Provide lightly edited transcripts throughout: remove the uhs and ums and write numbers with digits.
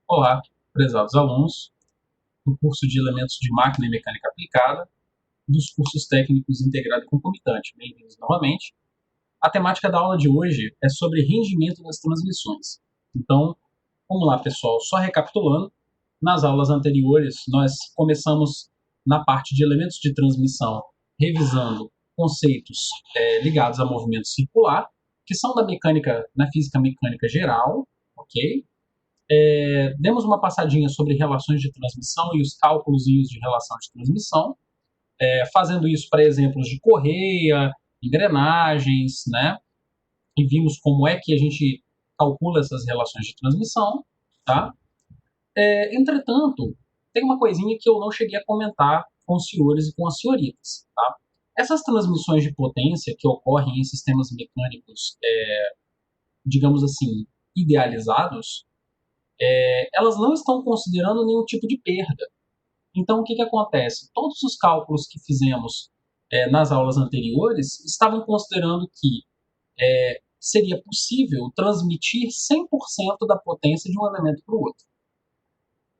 Olá, prezados alunos do curso de Elementos de Máquina e Mecânica Aplicada, dos cursos técnicos integrado e concomitante. Bem-vindos novamente. A temática da aula de hoje é sobre rendimento das transmissões. Então, vamos lá, pessoal. Só recapitulando, nas aulas anteriores nós começamos na parte de elementos de transmissão, revisando conceitos ligados a movimento circular, que são da mecânica, na física mecânica geral, ok? Demos uma passadinha sobre relações de transmissão e os cálculos de relação de transmissão, fazendo isso para exemplos de correia, engrenagens, né? E vimos como é que a gente calcula essas relações de transmissão, tá? Entretanto, tem uma coisinha que eu não cheguei a comentar com os senhores e com as senhoritas, tá? Essas transmissões de potência que ocorrem em sistemas mecânicos, digamos assim, idealizados, elas não estão considerando nenhum tipo de perda. Então, o que acontece? Todos os cálculos que fizemos nas aulas anteriores estavam considerando que seria possível transmitir 100% da potência de um elemento para o outro.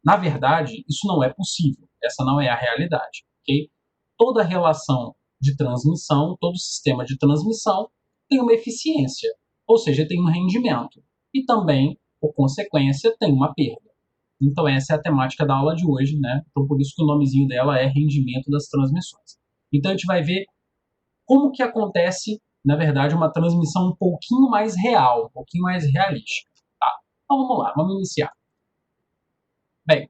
Na verdade, isso não é possível. Essa não é a realidade. Okay? Toda relação de transmissão, todo sistema de transmissão tem uma eficiência, ou seja, tem um rendimento. E também, por consequência, tem uma perda. Então essa é a temática da aula de hoje, né? Então por isso que o nomezinho dela é rendimento das transmissões. Então a gente vai ver como que acontece, na verdade, uma transmissão um pouquinho mais real, um pouquinho mais realística, tá? Então vamos lá, vamos iniciar. Bem,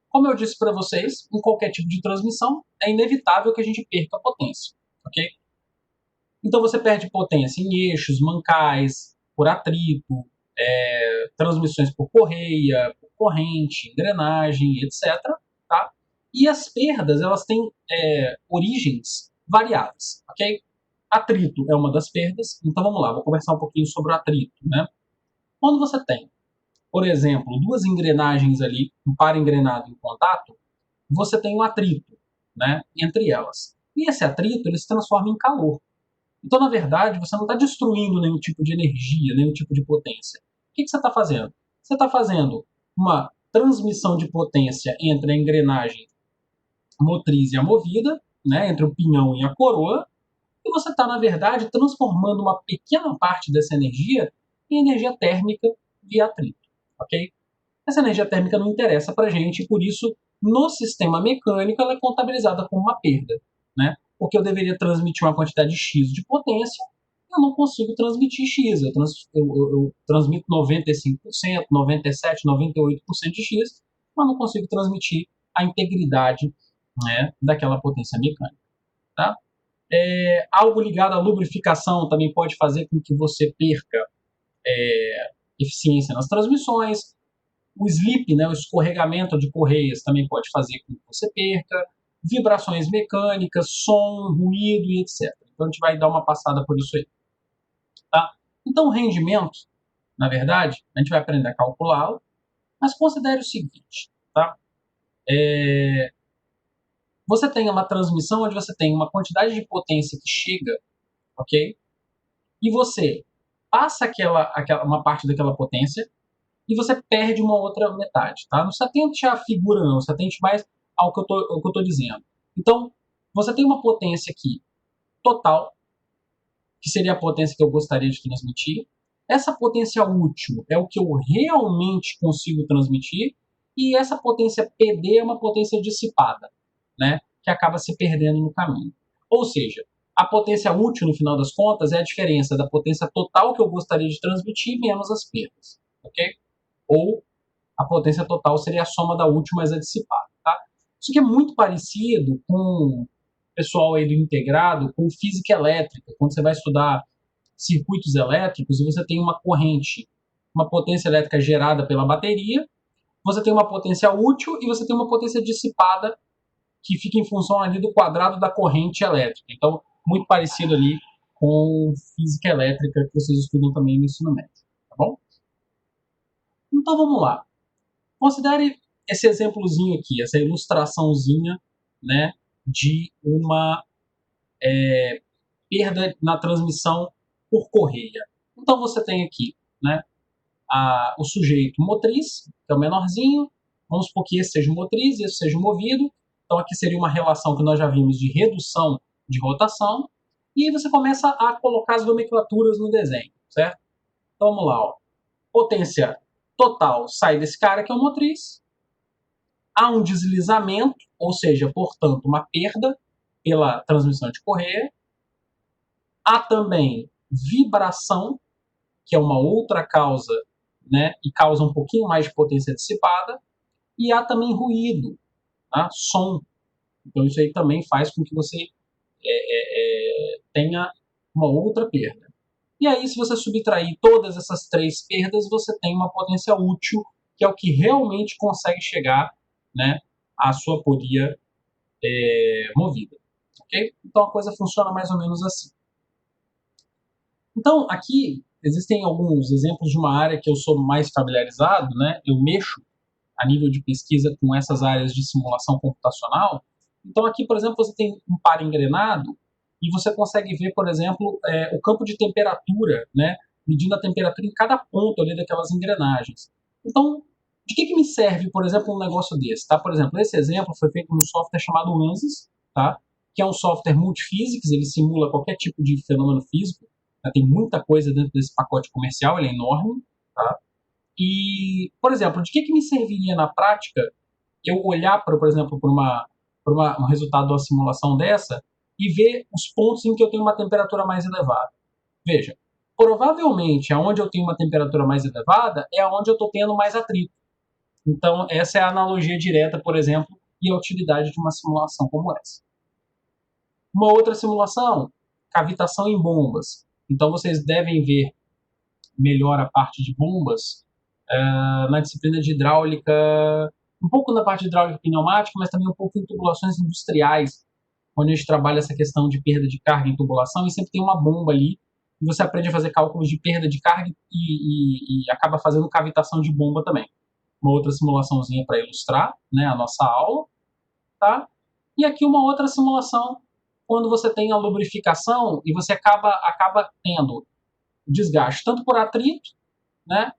como eu disse para vocês, em qualquer tipo de transmissão é inevitável que a gente perca potência, ok? Então você perde potência em eixos, mancais, por atrito, transmissões por correia, por corrente, engrenagem, etc. Tá? E as perdas elas têm origens variadas, ok? Atrito é uma das perdas, então vamos lá, vou conversar um pouquinho sobre o atrito, né? Quando você tem, por exemplo, duas engrenagens ali, um par engrenado em contato, você tem um atrito, né, entre elas. E esse atrito ele se transforma em calor. Então, na verdade, você não está destruindo nenhum tipo de energia, nenhum tipo de potência. O que você está fazendo? Você está fazendo uma transmissão de potência entre a engrenagem motriz e a movida, né, entre o pinhão e a coroa, e você está, na verdade, transformando uma pequena parte dessa energia em energia térmica via atrito. Ok? Essa energia térmica não interessa para a gente, por isso, no sistema mecânico, ela é contabilizada como uma perda. Né? Porque eu deveria transmitir uma quantidade X de potência, eu não consigo transmitir X. Eu transmito 95%, 97%, 98% de X, mas não consigo transmitir a integridade, né, daquela potência mecânica. Tá? Algo ligado à lubrificação também pode fazer com que você perca eficiência nas transmissões. O slip, né, o escorregamento de correias também pode fazer com que você perca. Vibrações mecânicas, som, ruído e etc. Então a gente vai dar uma passada por isso aí. Tá? Então o rendimento, na verdade, a gente vai aprender a calculá-lo, mas considere o seguinte, tá? Você tem uma transmissão onde você tem uma quantidade de potência que chega, ok? E você passa uma parte daquela potência e você perde uma outra metade, tá? Não se atente à figura, não. Se atente mais ao que eu estou dizendo. Então, você tem uma potência aqui total, que seria a potência que eu gostaria de transmitir. Essa potência útil é o que eu realmente consigo transmitir. E essa potência PD é uma potência dissipada, né? Que acaba se perdendo no caminho. Ou seja, a potência útil, no final das contas, é a diferença da potência total que eu gostaria de transmitir menos as perdas, ok? Ou a potência total seria a soma da útil mais a dissipada. Tá? Isso aqui é muito parecido com o pessoal aí do integrado, com física elétrica, quando você vai estudar circuitos elétricos e você tem uma corrente, uma potência elétrica gerada pela bateria, você tem uma potência útil e você tem uma potência dissipada que fica em função ali do quadrado da corrente elétrica. Então, muito parecido ali com física elétrica que vocês estudam também no ensino médio, tá bom? Então vamos lá. Considere esse exemplozinho aqui, essa ilustraçãozinha, né, de uma perda na transmissão por correia. Então você tem aqui, né, o sujeito motriz, que é o menorzinho, vamos supor que esse seja motriz e esse seja movido, então aqui seria uma relação que nós já vimos de redução de rotação, e aí você começa a colocar as nomenclaturas no desenho, certo? Então vamos lá, ó. Potência total sai desse cara que é o motriz, há um deslizamento, ou seja, portanto, uma perda pela transmissão de correia, há também vibração, que é uma outra causa, né, e causa um pouquinho mais de potência dissipada, e há também ruído, tá? Som. Então isso aí também faz com que você tenha uma outra perda. E aí, se você subtrair todas essas três perdas, você tem uma potência útil, que é o que realmente consegue chegar, né, à sua polia movida. Okay? Então a coisa funciona mais ou menos assim. Então, aqui existem alguns exemplos de uma área que eu sou mais familiarizado, né? Eu mexo a nível de pesquisa com essas áreas de simulação computacional. Então, aqui, por exemplo, você tem um par engrenado e você consegue ver, por exemplo, o campo de temperatura, né? Medindo a temperatura em cada ponto ali daquelas engrenagens. Então, de que me serve, por exemplo, um negócio desse? Tá? Por exemplo, esse exemplo foi feito num software chamado ANSYS, tá? Que é um software multiphysics, ele simula qualquer tipo de fenômeno físico. Tá? Tem muita coisa dentro desse pacote comercial, ele é enorme. Tá? E, por exemplo, de que me serviria na prática eu olhar, por exemplo, para um resultado de uma simulação dessa e ver os pontos em que eu tenho uma temperatura mais elevada? Veja, provavelmente aonde eu tenho uma temperatura mais elevada é aonde eu estou tendo mais atrito. Então, essa é a analogia direta, por exemplo, e a utilidade de uma simulação como essa. Uma outra simulação, cavitação em bombas. Então, vocês devem ver melhor a parte de bombas na disciplina de hidráulica, um pouco na parte de hidráulica pneumática, mas também um pouco em tubulações industriais, onde a gente trabalha essa questão de perda de carga em tubulação e sempre tem uma bomba ali, e você aprende a fazer cálculos de perda de carga e acaba fazendo cavitação de bomba também. Uma outra simulaçãozinha para ilustrar, né, a nossa aula, tá? E aqui uma outra simulação, quando você tem a lubrificação e você acaba tendo desgaste tanto por atrito, né,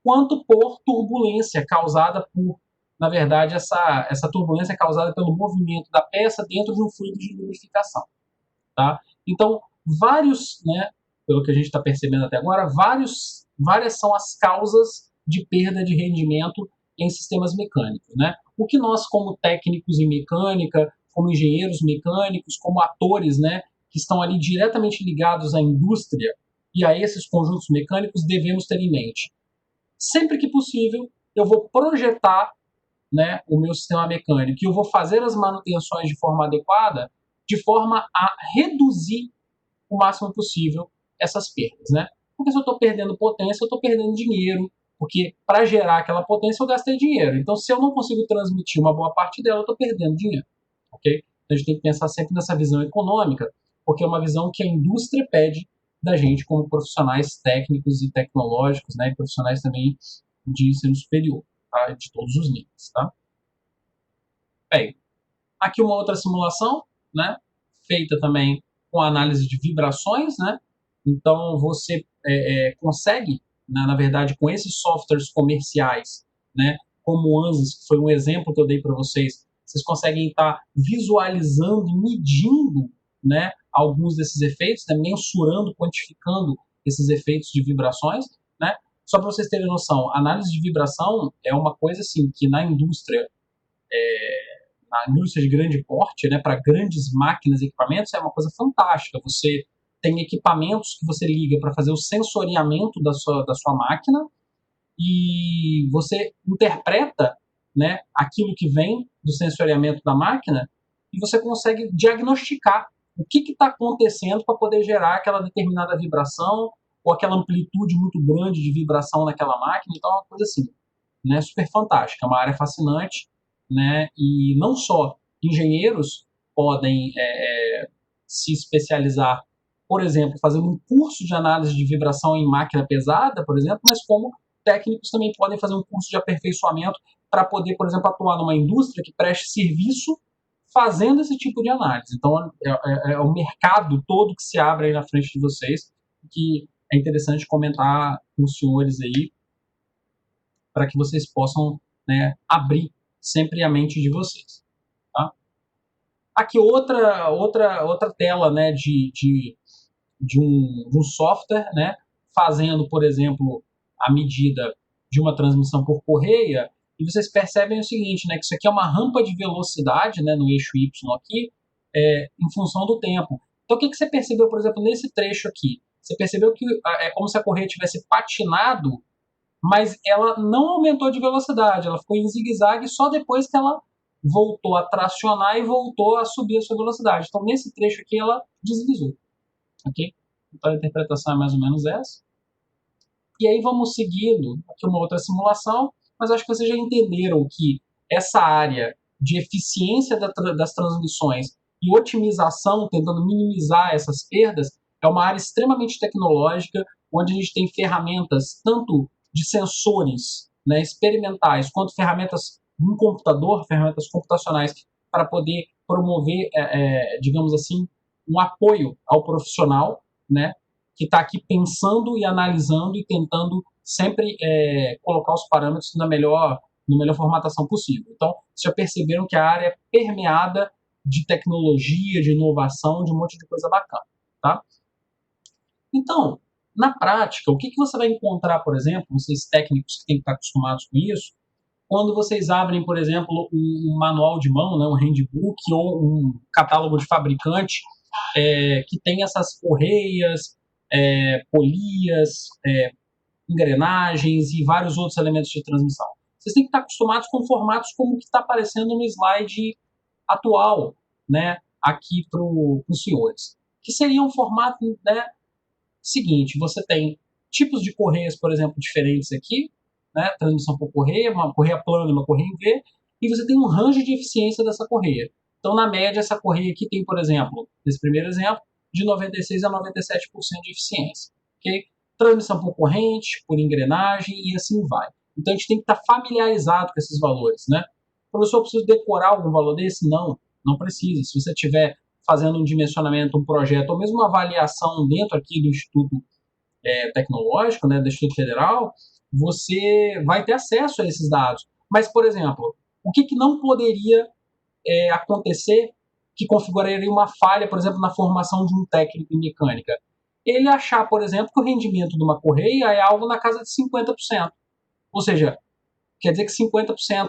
quanto por turbulência causada por, na verdade, essa turbulência é causada pelo movimento da peça dentro de um fluido de lubrificação. Tá? Então, né, pelo que a gente está percebendo até agora, várias são as causas de perda de rendimento em sistemas mecânicos. Né? O que nós, como técnicos em mecânica, como engenheiros mecânicos, como atores, né, que estão ali diretamente ligados à indústria e a esses conjuntos mecânicos, devemos ter em mente. Sempre que possível, eu vou projetar, né, o meu sistema mecânico e eu vou fazer as manutenções de forma adequada, de forma a reduzir o máximo possível essas perdas. Né? Porque se eu estou perdendo potência, eu estou perdendo dinheiro, porque para gerar aquela potência eu gastei dinheiro. Então, se eu não consigo transmitir uma boa parte dela, eu estou perdendo dinheiro. Okay? Então, a gente tem que pensar sempre nessa visão econômica, porque é uma visão que a indústria pede da gente como profissionais técnicos e tecnológicos, né, e profissionais também de ensino superior, tá, de todos os níveis. Tá? Bem, aqui uma outra simulação, né, feita também com análise de vibrações. Né? Então, você consegue, né, na verdade, com esses softwares comerciais, né, como o ANSYS, que foi um exemplo que eu dei para vocês, vocês conseguem estar visualizando e medindo, né, alguns desses efeitos, né, mensurando, quantificando esses efeitos de vibrações. Né? Só para vocês terem noção, a análise de vibração é uma coisa assim que na indústria de grande porte, né, para grandes máquinas e equipamentos, é uma coisa fantástica. Você tem equipamentos que você liga para fazer o sensoriamento da sua máquina e você interpreta, né, aquilo que vem do sensoriamento da máquina e você consegue diagnosticar o que está acontecendo para poder gerar aquela determinada vibração ou aquela amplitude muito grande de vibração naquela máquina. Então é uma coisa assim, né, super fantástica, é uma área fascinante, né, e não só engenheiros podem se especializar, por exemplo, fazendo um curso de análise de vibração em máquina pesada, por exemplo, mas como técnicos também podem fazer um curso de aperfeiçoamento para poder, por exemplo, atuar numa indústria que preste serviço fazendo esse tipo de análise. Então, é o mercado todo que se abre aí na frente de vocês, que é interessante comentar com os senhores aí para que vocês possam, né, abrir sempre a mente de vocês. Tá? Aqui outra tela, né, de um software, né, fazendo, por exemplo, a medida de uma transmissão por correia, e vocês percebem o seguinte, né, que isso aqui é uma rampa de velocidade, né, no eixo Y aqui, em função do tempo. Então, o que você percebeu, por exemplo, nesse trecho aqui? Você percebeu que é como se a correia tivesse patinado, mas ela não aumentou de velocidade, ela ficou em zigue-zague só depois que ela voltou a tracionar e voltou a subir a sua velocidade. Então, nesse trecho aqui, ela deslizou. Ok? Então, a interpretação é mais ou menos essa. E aí vamos seguindo aqui uma outra simulação, mas acho que vocês já entenderam que essa área de eficiência das transmissões e otimização, tentando minimizar essas perdas, é uma área extremamente tecnológica, onde a gente tem ferramentas tanto de sensores, né, experimentais, quanto ferramentas no computador, ferramentas computacionais, para poder promover, digamos assim, um apoio ao profissional, né, que está aqui pensando e analisando e tentando sempre colocar os parâmetros na melhor formatação possível. Então, vocês já perceberam que a área é permeada de tecnologia, de inovação, de um monte de coisa bacana. Tá? Então, na prática, o que você vai encontrar, por exemplo, vocês técnicos que têm que estar acostumados com isso, quando vocês abrem, por exemplo, um manual de mão, né, um handbook ou um catálogo de fabricante que tem essas correias, polias, engrenagens e vários outros elementos de transmissão. Vocês têm que estar acostumados com formatos como o que está aparecendo no slide atual, né, aqui para os senhores. Que seria um formato, né, seguinte, você tem tipos de correias, por exemplo, diferentes aqui, né, transmissão por correia, uma correia plana e uma correia em V, e você tem um range de eficiência dessa correia. Então, na média, essa correia aqui tem, por exemplo, nesse primeiro exemplo, de 96% a 97% de eficiência. Okay? Transmissão por corrente, por engrenagem e assim vai. Então, a gente tem que estar familiarizado com esses valores. Né? Professor, eu preciso decorar algum valor desse? Não, não precisa. Se você tiver fazendo um dimensionamento, um projeto, ou mesmo uma avaliação dentro aqui do Instituto Tecnológico, né, do Instituto Federal, você vai ter acesso a esses dados. Mas, por exemplo, o que não poderia acontecer que configuraria uma falha, por exemplo, na formação de um técnico em mecânica? Ele achar, por exemplo, que o rendimento de uma correia é algo na casa de 50%. Ou seja, quer dizer que 50%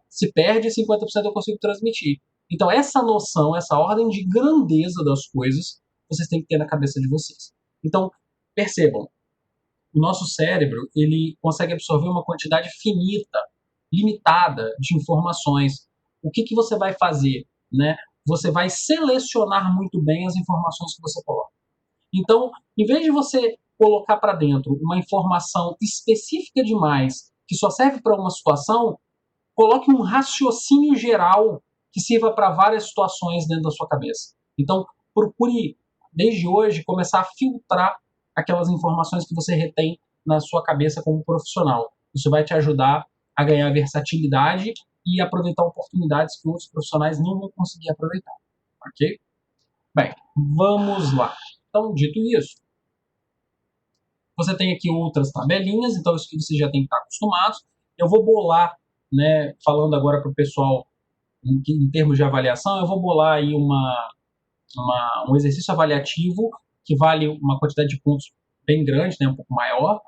se perde e 50% eu consigo transmitir. Então, essa noção, essa ordem de grandeza das coisas, vocês têm que ter na cabeça de vocês. Então, percebam, o nosso cérebro ele consegue absorver uma quantidade finita, limitada de informações. O que você vai fazer? Né? Você vai selecionar muito bem as informações que você coloca. Então, em vez de você colocar para dentro uma informação específica demais, que só serve para uma situação, coloque um raciocínio geral que sirva para várias situações dentro da sua cabeça. Então, procure, desde hoje, começar a filtrar aquelas informações que você retém na sua cabeça como profissional. Isso vai te ajudar a ganhar versatilidade e aproveitar oportunidades que outros profissionais não vão conseguir aproveitar. Ok? Bem, vamos lá. Então, dito isso, você tem aqui outras tabelinhas, então isso que você já tem que estar acostumado. Eu vou bolar, né, falando agora para o pessoal em termos de avaliação, eu vou bolar aí um exercício avaliativo que vale uma quantidade de pontos bem grande, né, um pouco maior,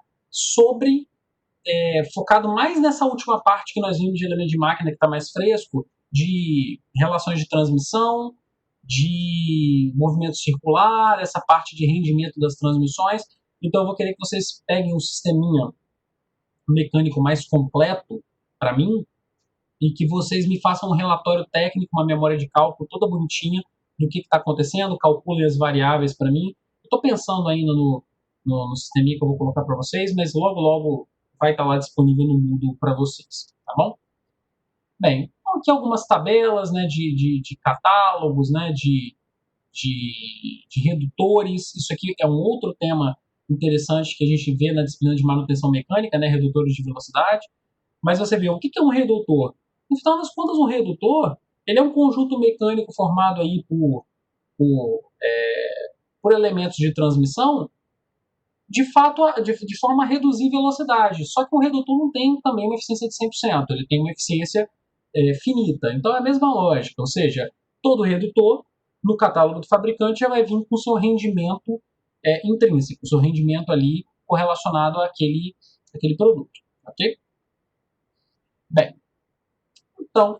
focado mais nessa última parte que nós vimos de elemento de máquina, que está mais fresco, de relações de transmissão, de movimento circular, essa parte de rendimento das transmissões. Então, eu vou querer que vocês peguem um sisteminha mecânico mais completo para mim e que vocês me façam um relatório técnico, uma memória de cálculo toda bonitinha do que está acontecendo, calculem as variáveis para mim. Estou pensando ainda no sisteminha que eu vou colocar para vocês, mas logo vai estar lá disponível no Moodle para vocês, tá bom? Bem, então aqui algumas tabelas, né, de catálogos, né, de redutores. Isso aqui é um outro tema interessante que a gente vê na disciplina de manutenção mecânica, né, redutores de velocidade. Mas você vê, o que é um redutor? No final das contas, um redutor ele é um conjunto mecânico formado aí por elementos de transmissão de fato, de forma a reduzir velocidade. Só que o redutor não tem também uma eficiência de 100%, ele tem uma eficiência finita. Então é a mesma lógica, ou seja, todo redutor, no catálogo do fabricante, já vai vir com o seu rendimento intrínseco, o seu rendimento ali correlacionado àquele produto. Ok? Bem, então,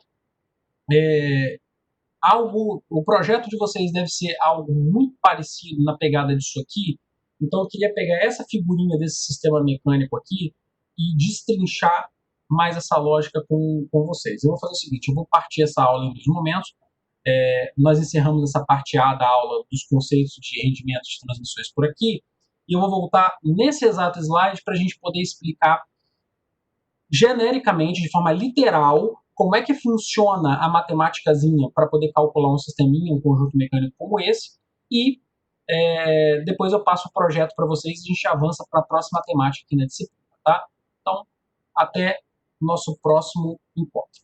o projeto de vocês deve ser algo muito parecido na pegada disso aqui. Então eu queria pegar essa figurinha desse sistema mecânico aqui e destrinchar mais essa lógica com vocês. Eu vou fazer o seguinte, eu vou partir essa aula em dois momentos. Nós encerramos essa parte A da aula dos conceitos de rendimentos de transmissões por aqui, e eu vou voltar nesse exato slide para a gente poder explicar genericamente, de forma literal, como é que funciona a matemáticazinha para poder calcular um sisteminha, um conjunto mecânico como esse, e depois eu passo o projeto para vocês e a gente avança para a próxima temática aqui na disciplina, tá? Então, até o nosso próximo encontro.